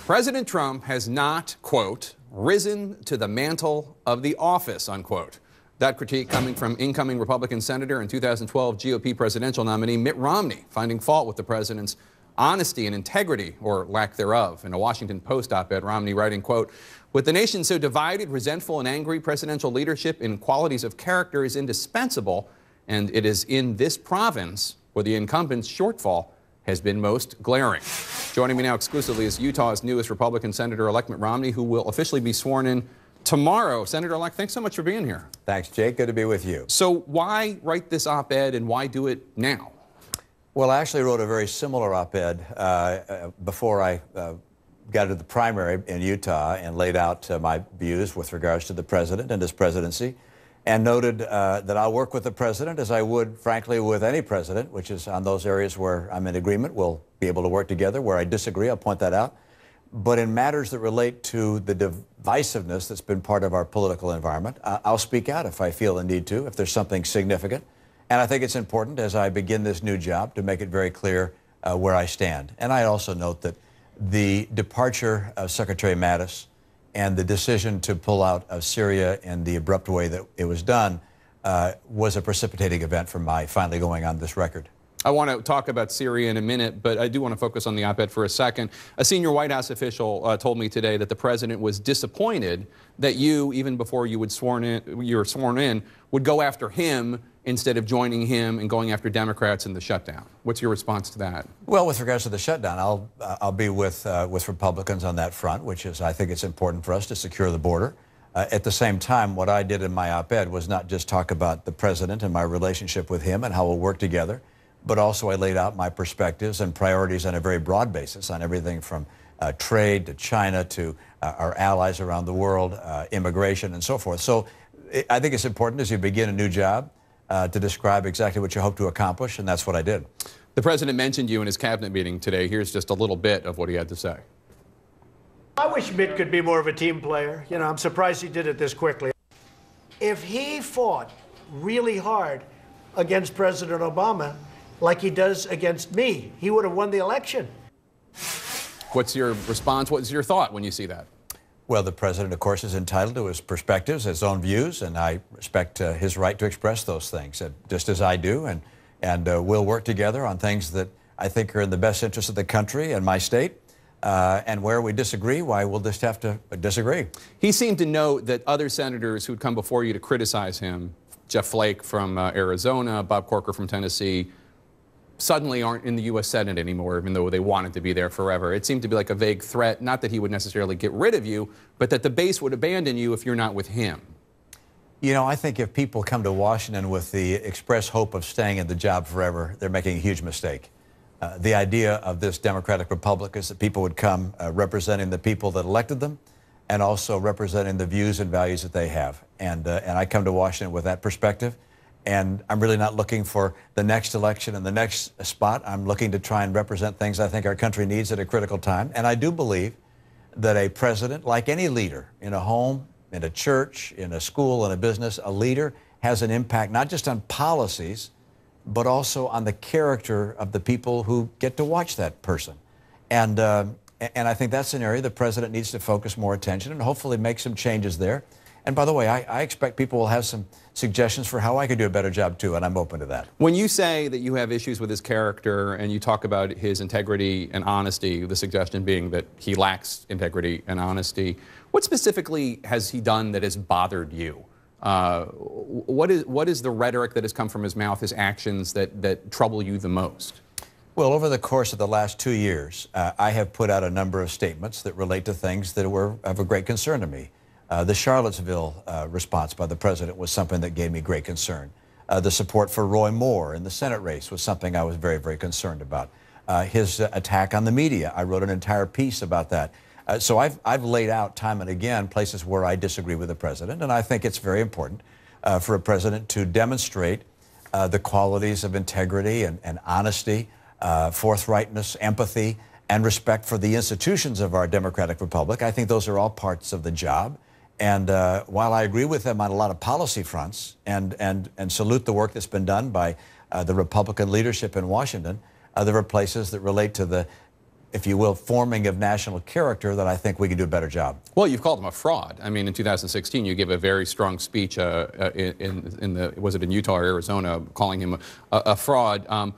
President Trump has not, quote, risen to the mantle of the office, unquote. That critique coming from incoming Republican Senator and 2012 GOP presidential nominee Mitt Romney, finding fault with the president's honesty and integrity, or lack thereof. In a Washington Post op-ed, Romney writing, quote, with the nation so divided, resentful, and angry, presidential leadership in qualities of character is indispensable, and it is in this province where the incumbent's shortfall has been most glaring. Joining me now exclusively is Utah's newest Republican Senator-elect Mitt Romney, who will officially be sworn in tomorrow. Senator-elect, thanks so much for being here. Thanks, Jake. Good to be with you. So why write this op-ed and why do it now? Well, I actually wrote a very similar op-ed before I got into the primary in Utah and laid out my views with regards to the president and his presidency, and noted that I'll work with the president as I would, frankly, with any president, which is on those areas where I'm in agreement, we'll be able to work together. Where I disagree, I'll point that out. But in matters that relate to the divisiveness that's been part of our political environment, I'll speak out if I feel the need to, if there's something significant. And I think it's important as I begin this new job to make it very clear where I stand. And I also note that the departure of Secretary Mattis and the decision to pull out of Syria in the abrupt way that it was done was a precipitating event for my finally going on this record. I want to talk about Syria in a minute, but I do want to focus on the op-ed for a second. A senior White House official told me today that the president was disappointed that you, even before you were sworn in, would go after him instead of joining him and going after Democrats in the shutdown. What's your response to that? Well, with regards to the shutdown, I'll be with Republicans on that front, which is, I think it's important for us to secure the border. At the same time, what I did in my op-ed was not just talk about the president and my relationship with him and how we'll work together, but also I laid out my perspectives and priorities on a very broad basis on everything from trade to China to our allies around the world, immigration and so forth. So I think it's important as you begin a new job to describe exactly what you hope to accomplish, and that's what I did. The president mentioned you in his cabinet meeting today. Here's just a little bit of what he had to say. I wish Mitt could be more of a team player. You know, I'm surprised he did it this quickly. If he fought really hard against President Obama, like he does against me, he would have won the election. What's your response? What's your thought when you see that? Well, the president, of course, is entitled to his perspectives, his own views, and I respect his right to express those things, just as I do, and we'll work together on things that I think are in the best interest of the country and my state, and where we disagree, why we'll just have to disagree. He seemed to note that other senators who'd come before you to criticize him, Jeff Flake from Arizona, Bob Corker from Tennessee, suddenly aren't in the U.S. Senate anymore, even though they wanted to be there forever. It seemed to be like a vague threat, not that he would necessarily get rid of you, but that the base would abandon you if you're not with him. You know, I think if people come to Washington with the express hope of staying in the job forever, they're making a huge mistake. The idea of this Democratic Republic is that people would come representing the people that elected them and also representing the views and values that they have. And I come to Washington with that perspective. And I'm really not looking for the next election and the next spot. I'm looking to try and represent things I think our country needs at a critical time. And I do believe that a president, like any leader in a home, in a church, in a school, in a business, a leader has an impact not just on policies, but also on the character of the people who get to watch that person. And I think that's an area the president needs to focus more attention and hopefully make some changes there. And by the way, I expect people will have some suggestions for how I could do a better job, too, and I'm open to that. When you say that you have issues with his character and you talk about his integrity and honesty, the suggestion being that he lacks integrity and honesty, what specifically has he done that has bothered you? What is the rhetoric that has come from his mouth, his actions that trouble you the most? Well, over the course of the last 2 years, I have put out a number of statements that relate to things that were of a great concern to me. The Charlottesville response by the president was something that gave me great concern. The support for Roy Moore in the Senate race was something I was very, very concerned about. His attack on the media, I wrote an entire piece about that. So I've laid out time and again places where I disagree with the president, and I think it's very important for a president to demonstrate the qualities of integrity and honesty, forthrightness, empathy, and respect for the institutions of our democratic republic. I think those are all parts of the job. And while I agree with them on a lot of policy fronts and salute the work that's been done by the Republican leadership in Washington, there are places that relate to the if you will, forming of national character, then I think we can do a better job. Well, you've called him a fraud. I mean, in 2016, you gave a very strong speech was it in Utah or Arizona, calling him a fraud.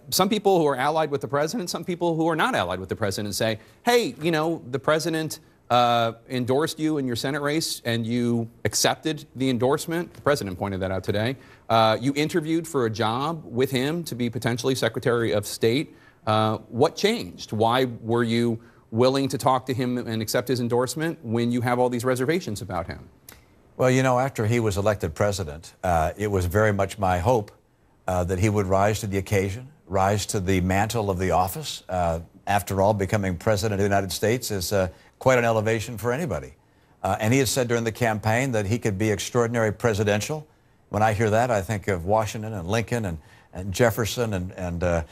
Some people who are allied with the president, some people who are not allied with the president say, hey, you know, the president endorsed you in your Senate race and you accepted the endorsement. The president pointed that out today. You interviewed for a job with him to be potentially Secretary of State. What changed? Why were you willing to talk to him and accept his endorsement when you have all these reservations about him? Well, you know, after he was elected president, it was very much my hope that he would rise to the occasion, rise to the mantle of the office. After all, becoming president of the United States is quite an elevation for anybody. And he had said during the campaign that he could be extraordinary presidential. When I hear that, I think of Washington and Lincoln and Jefferson and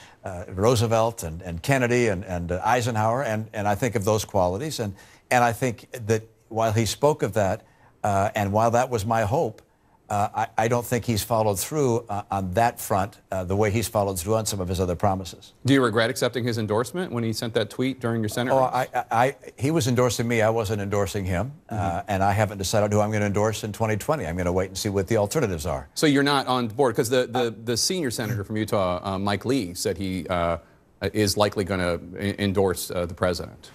Roosevelt and Kennedy and Eisenhower, and I think of those qualities. And I think that while he spoke of that, and while that was my hope, I don't think he's followed through on that front the way he's followed through on some of his other promises. Do you regret accepting his endorsement when he sent that tweet during your Senate race? He was endorsing me. I wasn't endorsing him. And I haven't decided who I'm going to endorse in 2020. I'm going to wait and see what the alternatives are. So you're not on board? Because the senior senator from Utah, Mike Lee, said he is likely going to endorse the president.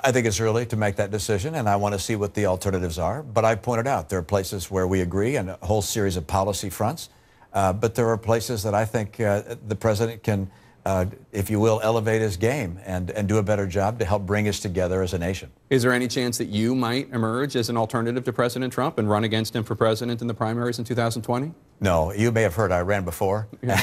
I think it's early to make that decision, and I want to see what the alternatives are. But I pointed out there are places where we agree and a whole series of policy fronts. But there are places that I think the president can, if you will, elevate his game and do a better job to help bring us together as a nation. Is there any chance that you might emerge as an alternative to President Trump and run against him for president in the primaries in 2020? No, you may have heard I ran before. Yeah.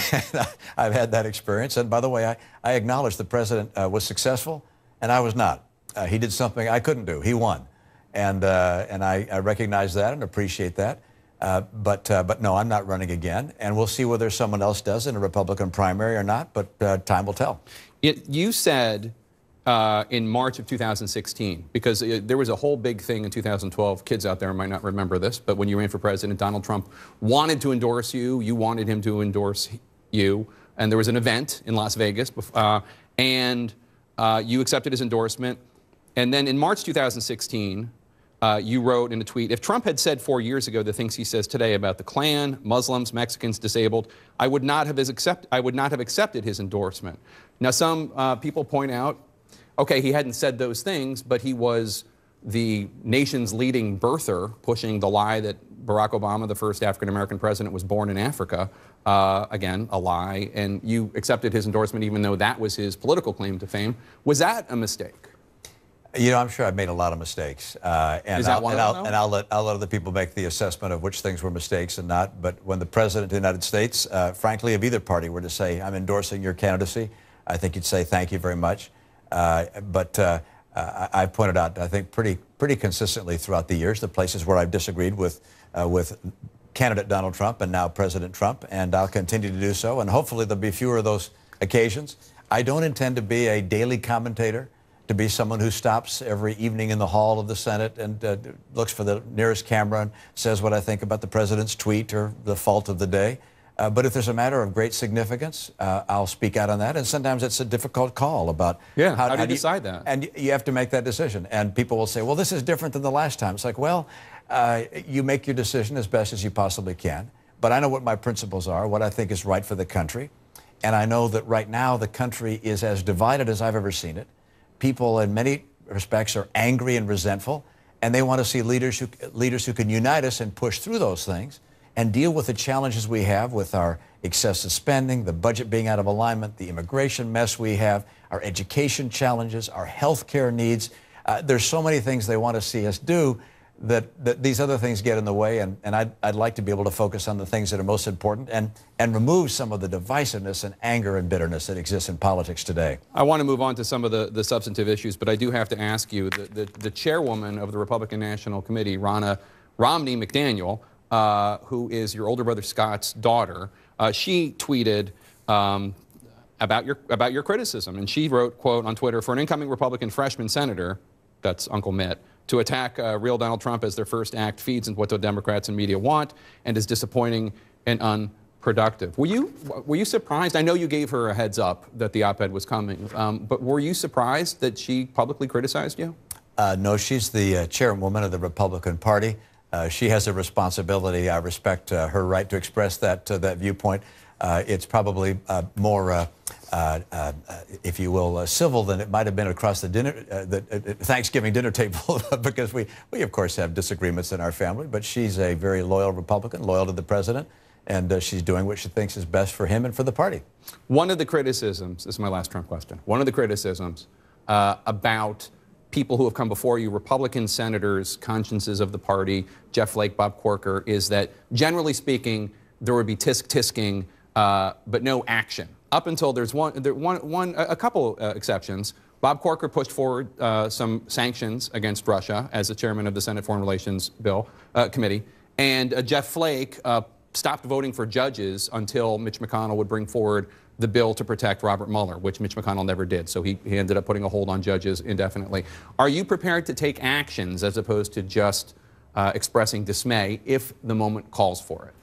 I've had that experience. And by the way, I acknowledge the president was successful, and I was not. He did something I couldn't do. He won. And I recognize that and appreciate that. But no, I'm not running again. And we'll see whether someone else does in a Republican primary or not, but time will tell. You said in March of 2016, because there was a whole big thing in 2012, kids out there might not remember this, but when you ran for president, Donald Trump wanted to endorse you, you wanted him to endorse you, and there was an event in Las Vegas, and you accepted his endorsement. And then in March 2016, you wrote in a tweet, if Trump had said 4 years ago the things he says today about the Klan, Muslims, Mexicans, disabled, I would not have accepted his endorsement. Now, some people point out, okay, he hadn't said those things, but he was the nation's leading birther, pushing the lie that Barack Obama, the first African-American president, was born in Africa. Again, a lie. And you accepted his endorsement even though that was his political claim to fame. Was that a mistake? You know, I'm sure I've made a lot of mistakes, and I'll let other people make the assessment of which things were mistakes and not. But when the President of the United States, frankly, of either party, were to say, I'm endorsing your candidacy, I think you'd say thank you very much. But I've pointed out, I think, pretty consistently throughout the years, the places where I've disagreed with candidate Donald Trump and now President Trump, and I'll continue to do so. And hopefully there'll be fewer of those occasions. I don't intend to be a daily commentator, to be someone who stops every evening in the hall of the Senate and looks for the nearest camera and says what I think about the president's tweet or the fault of the day. But if there's a matter of great significance, I'll speak out on that. And sometimes it's a difficult call about how do you decide that? And you have to make that decision. And people will say, well, this is different than the last time. It's like, well, you make your decision as best as you possibly can. But I know what my principles are, what I think is right for the country. And I know that right now the country is as divided as I've ever seen it. People in many respects are angry and resentful, and they want to see leaders who can unite us and push through those things and deal with the challenges we have with our excessive spending, the budget being out of alignment, the immigration mess we have, our education challenges, our health care needs. There's so many things they want to see us do that these other things get in the way, and I'd like to be able to focus on the things that are most important and remove some of the divisiveness and anger and bitterness that exists in politics today. I want to move on to some of the substantive issues, but I do have to ask you, the chairwoman of the Republican National Committee, Romney McDaniel, who is your older brother Scott's daughter, she tweeted about your criticism, and she wrote, quote, on Twitter, for an incoming Republican freshman senator, that's Uncle Mitt, to attack real Donald Trump as their first act feeds into what the Democrats and media want and is disappointing and productive. Were you surprised? I know you gave her a heads up that the op-ed was coming, but were you surprised that she publicly criticized you? No, she's the chairwoman of the Republican Party. She has a responsibility. I respect her right to express that viewpoint. It's probably more, if you will, civil than it might have been across the Thanksgiving dinner table, because we of course have disagreements in our family. But she's a very loyal Republican, loyal to the president, and she's doing what she thinks is best for him and for the party. One of the criticisms, this is my last Trump question, one of the criticisms about people who have come before you, Republican senators, consciences of the party, Jeff Flake, Bob Corker, is that generally speaking, there would be tisk-tisking, but no action. Up until there's a couple exceptions. Bob Corker pushed forward some sanctions against Russia as the chairman of the Senate Foreign Relations Committee, and Jeff Flake stopped voting for judges until Mitch McConnell would bring forward the bill to protect Robert Mueller, which Mitch McConnell never did. So he ended up putting a hold on judges indefinitely. Are you prepared to take actions as opposed to just expressing dismay if the moment calls for it?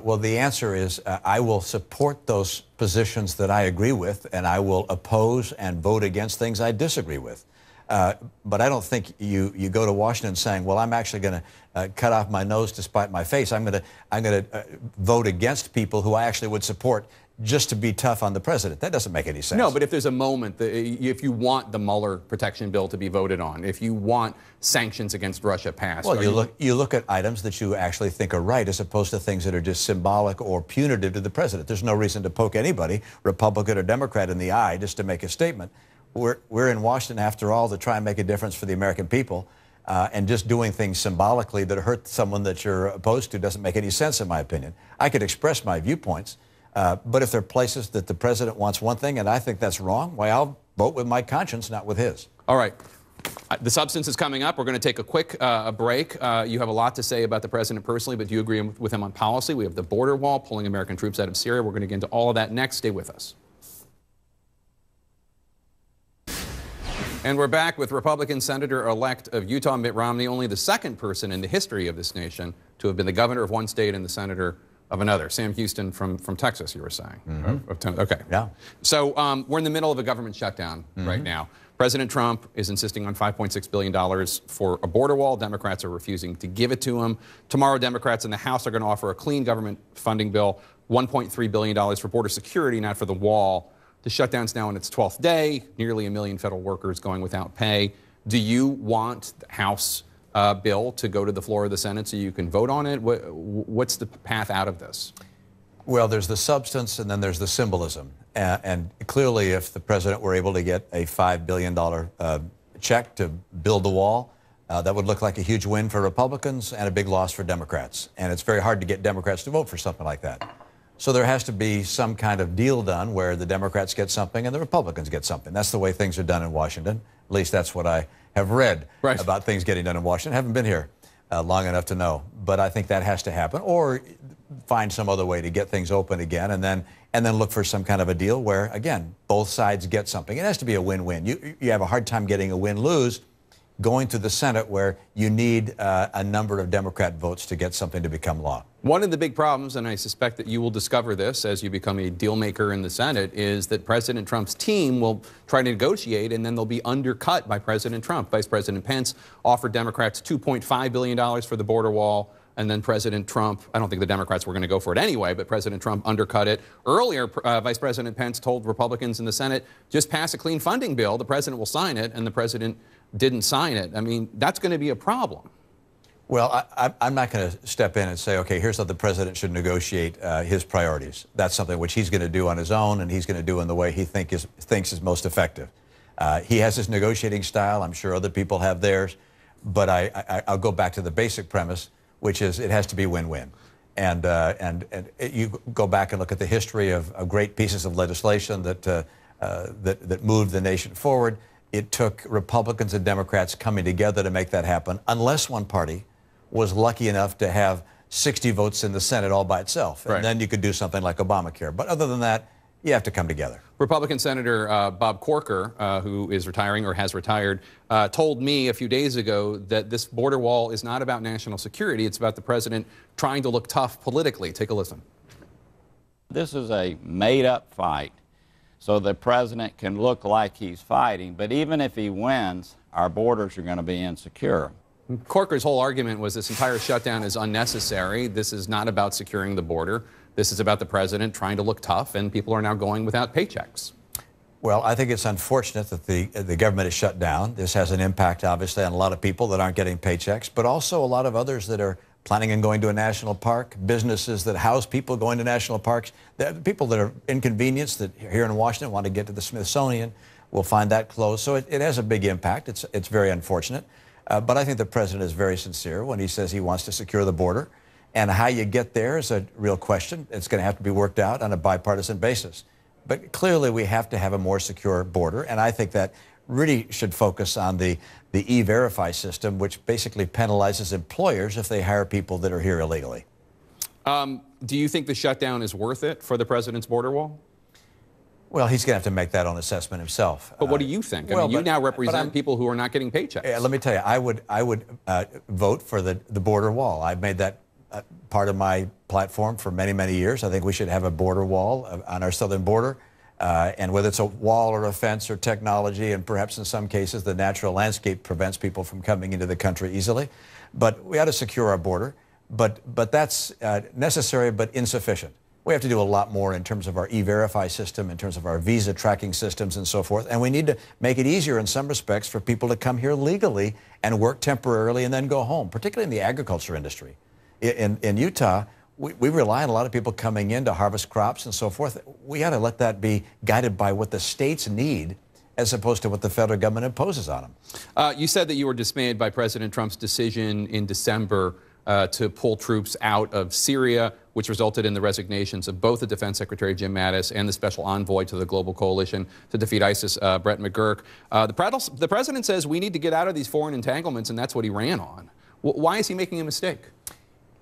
Well, the answer is I will support those positions that I agree with, and I will oppose and vote against things I disagree with. But I don't think you go to Washington saying, well, I'm actually going to cut off my nose to spite my face. I'm going to vote against people who I actually would support just to be tough on the president. That doesn't make any sense. No, but if there's a moment, if you want the Mueller protection bill to be voted on, if you want sanctions against Russia passed. Well, you look at items that you actually think are right as opposed to things that are just symbolic or punitive to the president. There's no reason to poke anybody, Republican or Democrat, in the eye just to make a statement. We're in Washington, after all, to try and make a difference for the American people. And just doing things symbolically that hurt someone that you're opposed to doesn't make any sense, in my opinion. I could express my viewpoints. But if there are places that the president wants one thing and I think that's wrong, well, I'll vote with my conscience, not with his. All right. The substance is coming up. We're going to take a quick break. You have a lot to say about the president personally, but do you agree with him on policy? We have the border wall, pulling American troops out of Syria. We're going to get into all of that next. Stay with us. And we're back with Republican Senator-elect of Utah, Mitt Romney, only the second person in the history of this nation to have been the governor of one state and the senator of another. Sam Houston from Texas, you were saying. Mm-hmm. Okay. Yeah. So we're in the middle of a government shutdown right now. President Trump is insisting on $5.6 billion for a border wall. Democrats are refusing to give it to him. Tomorrow, Democrats in the House are going to offer a clean government funding bill, $1.3 billion for border security, not for the wall. The shutdown's now in its 12th day, nearly 1 million federal workers going without pay. Do you want the House bill to go to the floor of the Senate so you can vote on it? What's the path out of this? Well, there's the substance and then there's the symbolism. And clearly, if the president were able to get a $5 billion check to build the wall, that would look like a huge win for Republicans and a big loss for Democrats. And it's very hard to get Democrats to vote for something like that. So there has to be some kind of deal done where the Democrats get something and the Republicans get something. That's the way things are done in Washington. At least that's what I have read about things getting done in Washington. I haven't been here long enough to know. But I think that has to happen. Or find some other way to get things open again and then look for some kind of a deal where, again, both sides get something. It has to be a win-win. You have a hard time getting a win-lose going to the Senate where you need a number of Democrat votes to get something to become law. One of the big problems, and I suspect that you will discover this as you become a deal maker in the Senate, is that President Trump's team will try to negotiate and then they'll be undercut by President Trump. Vice President Pence offered Democrats $2.5 billion for the border wall, and then President Trump, I don't think the Democrats were going to go for it anyway, but President Trump undercut it. Earlier, Vice President Pence told Republicans in the Senate, just pass a clean funding bill, the president will sign it, and the president didn't sign it. I mean, that's going to be a problem. Well, I'm not going to step in and say, okay, here's how the president should negotiate his priorities. That's something which he's going to do on his own, and he's going to do in the way he thinks is most effective. He has his negotiating style. I'm sure other people have theirs. But I'll go back to the basic premise, which is it has to be win-win. And you go back and look at the history of great pieces of legislation that moved the nation forward. It took Republicans and Democrats coming together to make that happen, unless one party was lucky enough to have 60 votes in the Senate all by itself. And then you could do something like Obamacare. But other than that, you have to come together. Republican Senator Bob Corker, who is retiring or has retired, told me a few days ago that this border wall is not about national security. It's about the president trying to look tough politically. Take a listen. This is a made-up fight, so the president can look like he's fighting. But even if he wins, our borders are going to be insecure. Corker's whole argument was this entire shutdown is unnecessary. This is not about securing the border. This is about the president trying to look tough, and people are now going without paychecks. Well, I think it's unfortunate that the government is shut down. This has an impact, obviously, on a lot of people that aren't getting paychecks, but also a lot of others that are planning on going to a national park, businesses that house people going to national parks, people that are inconvenienced that here in Washington want to get to the Smithsonian will find that closed. So it has a big impact. It's very unfortunate. But I think the president is very sincere when he says he wants to secure the border. And how you get there is a real question. It's going to have to be worked out on a bipartisan basis. But clearly we have to have a more secure border. And I think that really should focus on the E-Verify system, which basically penalizes employers if they hire people that are here illegally. Do you think the shutdown is worth it for the president's border wall? Well, he's going to have to make that own assessment himself. But what do you think? I mean, you now represent people who are not getting paychecks. Let me tell you, I would vote for the border wall. I've made that part of my platform for many, many years. I think we should have a border wall on our southern border. And whether it's a wall or a fence or technology, and perhaps in some cases the natural landscape prevents people from coming into the country easily. But we ought to secure our border. But that's necessary but insufficient. We have to do a lot more in terms of our E-Verify system, in terms of our visa tracking systems and so forth. And we need to make it easier in some respects for people to come here legally and work temporarily and then go home, particularly in the agriculture industry. In Utah, we rely on a lot of people coming in to harvest crops and so forth. We ought to let that be guided by what the states need as opposed to what the federal government imposes on them. You said that you were dismayed by President Trump's decision in December to pull troops out of Syria, which resulted in the resignations of both the Defense Secretary Jim Mattis and the Special Envoy to the Global Coalition to defeat ISIS, Brett McGurk. The president says we need to get out of these foreign entanglements, and that's what he ran on. Why is he making a mistake?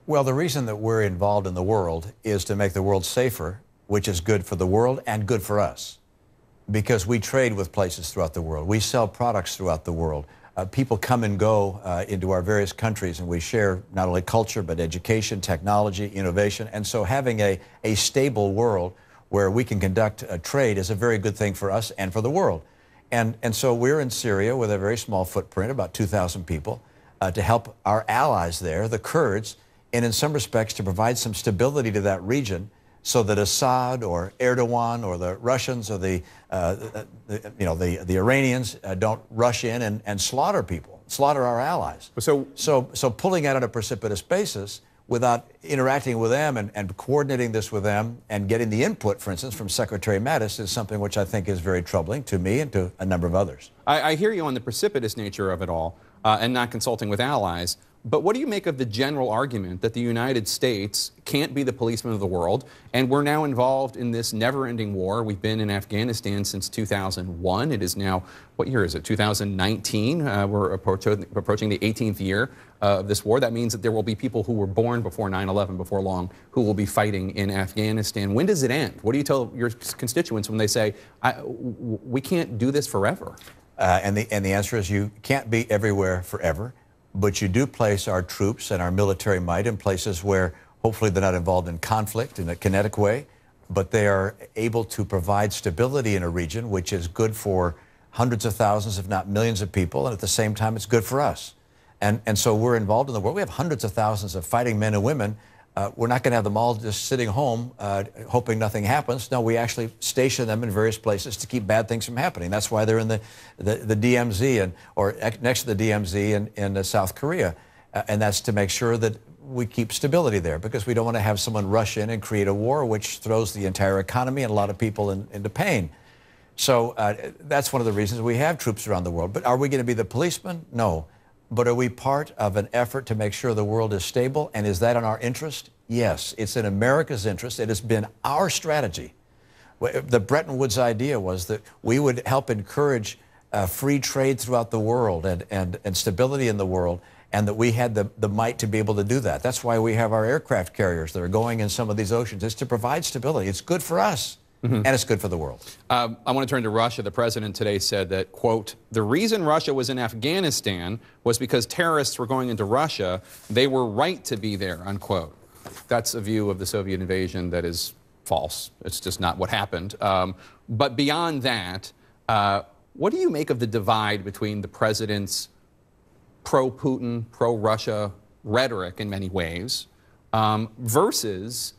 Well, the reason that we're involved in the world is to make the world safer, which is good for the world and good for us, because we trade with places throughout the world. We sell products throughout the world. People come and go into our various countries, and we share not only culture, but education, technology, innovation. And so having a stable world where we can conduct trade is a very good thing for us and for the world. And so we're in Syria with a very small footprint, about 2,000 people, to help our allies there, the Kurds, and in some respects to provide some stability to that region so that Assad or Erdogan or the Russians or the Iranians don't rush in and slaughter people, slaughter our allies. So pulling out on a precipitous basis without interacting with them and coordinating this with them and getting the input, for instance, from Secretary Mattis is something which I think is very troubling to me and to a number of others. I hear you on the precipitous nature of it all and not consulting with allies. But what do you make of the general argument that the United States can't be the policeman of the world, and we're now involved in this never-ending war? We've been in Afghanistan since 2001. It is now, what year is it, 2019? We're approaching the 18th year of this war. That means that there will be people who were born before 9/11, before long, who will be fighting in Afghanistan. When does it end? What do you tell your constituents when they say, we can't do this forever? And the answer is you can't be everywhere forever. But you do place our troops and our military might in places where hopefully they're not involved in conflict in a kinetic way, but they are able to provide stability in a region which is good for hundreds of thousands, if not millions of people, and at the same time it's good for us. And so we're involved in the world. We have hundreds of thousands of fighting men and women. We're not going to have them all just sitting home hoping nothing happens. No, we actually station them in various places to keep bad things from happening. That's why they're in the DMZ or next to the DMZ in South Korea. And that's to make sure that we keep stability there, because we don't want to have someone rush in and create a war which throws the entire economy and a lot of people into pain. So that's one of the reasons we have troops around the world. But are we going to be the policeman? No. But are we part of an effort to make sure the world is stable? And is that in our interest? Yes, it's in America's interest. It has been our strategy. The Bretton Woods idea was that we would help encourage free trade throughout the world and stability in the world, and that we had the might to be able to do that. That's why we have our aircraft carriers that are going in some of these oceans. It's to provide stability. It's good for us. And it's good for the world. I want to turn to Russia. The president today said that, quote, the reason Russia was in Afghanistan was because terrorists were going into Russia. They were right to be there, unquote. That's a view of the Soviet invasion that is false. It's just not what happened. But beyond that, what do you make of the divide between the president's pro-Putin, pro-Russia rhetoric in many ways versus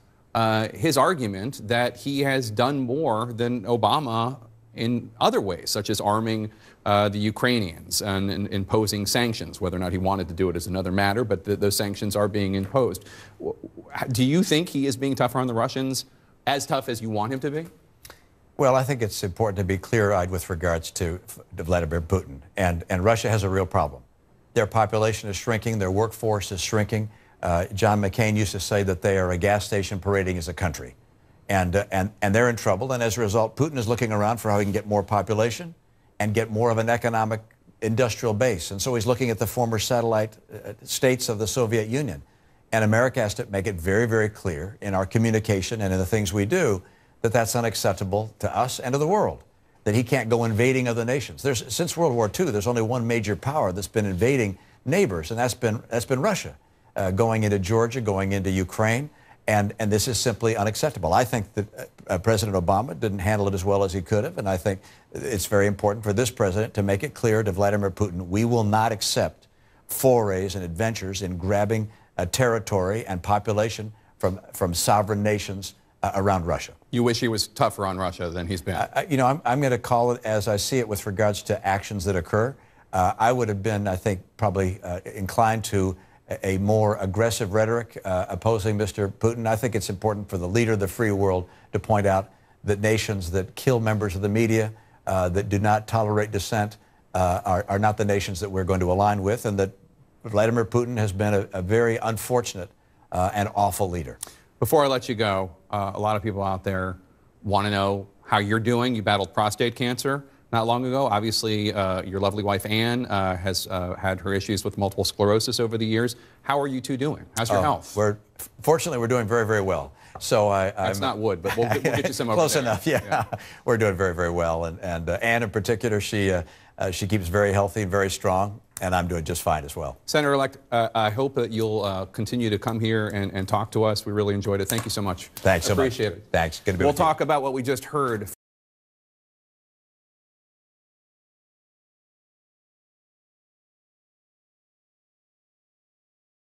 his argument that he has done more than Obama in other ways, such as arming the Ukrainians and imposing sanctions? Whether or not he wanted to do it is another matter, but those sanctions are being imposed. Do you think he is being tougher on the Russians, as tough as you want him to be? Well, I think it's important to be clear-eyed with regards to Vladimir Putin. And Russia has a real problem. Their population is shrinking. Their workforce is shrinking. John McCain used to say that they are a gas station parading as a country. And they're in trouble. And as a result, Putin is looking around for how he can get more population and get more of an economic industrial base. And so he's looking at the former satellite states of the Soviet Union. And America has to make it very, very clear in our communication and in the things we do that that's unacceptable to us and to the world, that he can't go invading other nations. Since World War II, there's only one major power that's been invading neighbors, and that's been Russia, going into Georgia, going into Ukraine, and this is simply unacceptable. I think that President Obama didn't handle it as well as he could have, and I think it's very important for this president to make it clear to Vladimir Putin, we will not accept forays and adventures in grabbing territory and population from sovereign nations around Russia. You wish he was tougher on Russia than he's been? You know, I'm going to call it as I see it with regards to actions that occur. I would have been, I think, probably inclined to a more aggressive rhetoric opposing Mr. Putin. I think it's important for the leader of the free world to point out that nations that kill members of the media, that do not tolerate dissent, are not the nations that we're going to align with, and that Vladimir Putin has been a very unfortunate and awful leader. Before I let you go, a lot of people out there want to know how you're doing. You battled prostate cancer not long ago. Obviously, your lovely wife, Anne, has had her issues with multiple sclerosis over the years. How are you two doing? How's your health? Fortunately, we're doing very, very well. So That's not wood, but we'll get you some over close there. enough, yeah. We're doing very, very well. And Anne in particular, she keeps very healthy and very strong. And I'm doing just fine as well. Senator-elect, I hope that you'll continue to come here and talk to us. We really enjoyed it. Thank you so much. Thanks so much. Appreciate it. Thanks. Good to be We'll with you. talk about what we just heard